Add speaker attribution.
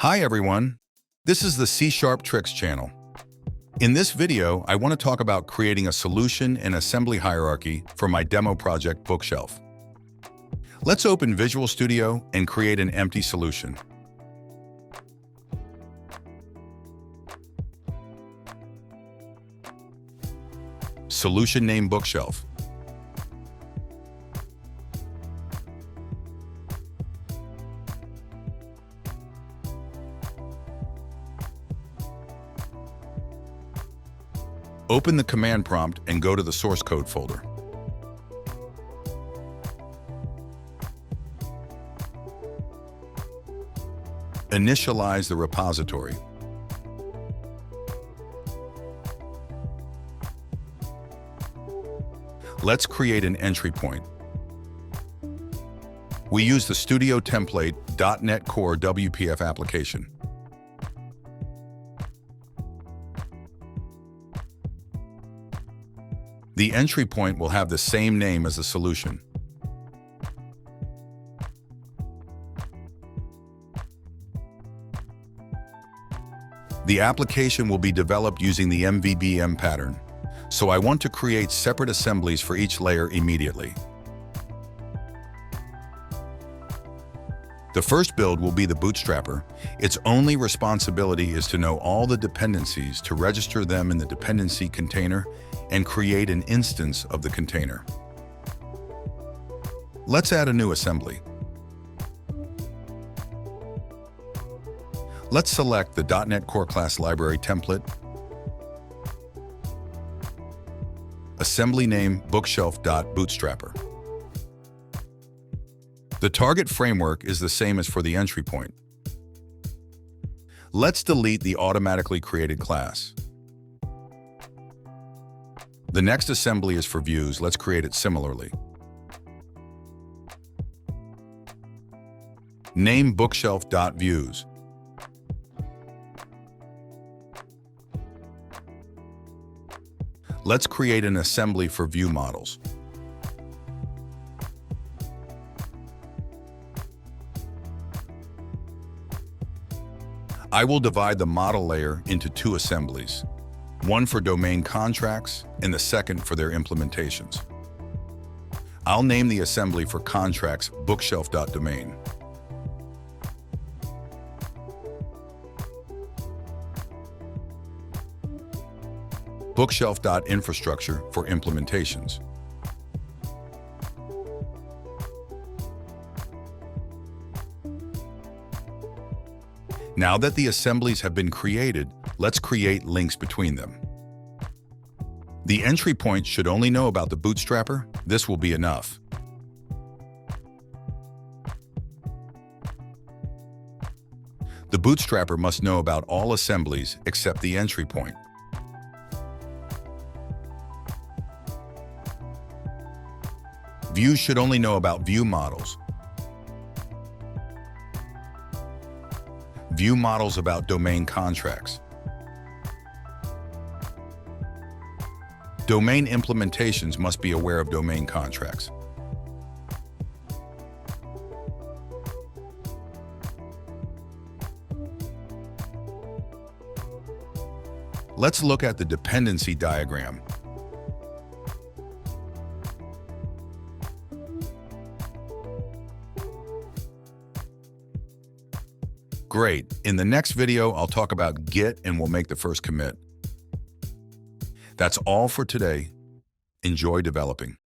Speaker 1: Hi everyone, this is the C# Tricks channel. In this video, I want to talk about creating a solution and assembly hierarchy for my demo project bookshelf. Let's open Visual Studio and create an empty solution. Solution name bookshelf. Open the command prompt and go to the source code folder. Initialize the repository. Let's create an entry point. We use the Studio template .NET Core WPF application. The entry point will have the same name as the solution. The application will be developed using the MVVM pattern, so I want to create separate assemblies for each layer immediately. The first build will be the bootstrapper. Its only responsibility is to know all the dependencies to register them in the dependency container and create an instance of the container. Let's add a new assembly. Let's select the .NET Core class library template, assembly name bookshelf.bootstrapper. The target framework is the same as for the entry point. Let's delete the automatically created class. The next assembly is for views. Let's create it similarly. Name bookshelf.views. Let's create an assembly for view models. I will divide the model layer into two assemblies, one for domain contracts and the second for their implementations. I'll name the assembly for contracts bookshelf.domain. Bookshelf.infrastructure for implementations. Now that the assemblies have been created, let's create links between them. The entry point should only know about the bootstrapper. This will be enough. The bootstrapper must know about all assemblies except the entry point. Views should only know about view models. View models about domain contracts. Domain implementations must be aware of domain contracts. Let's look at the dependency diagram. Great. In the next video, I'll talk about Git and we'll make the first commit. That's all for today. Enjoy developing.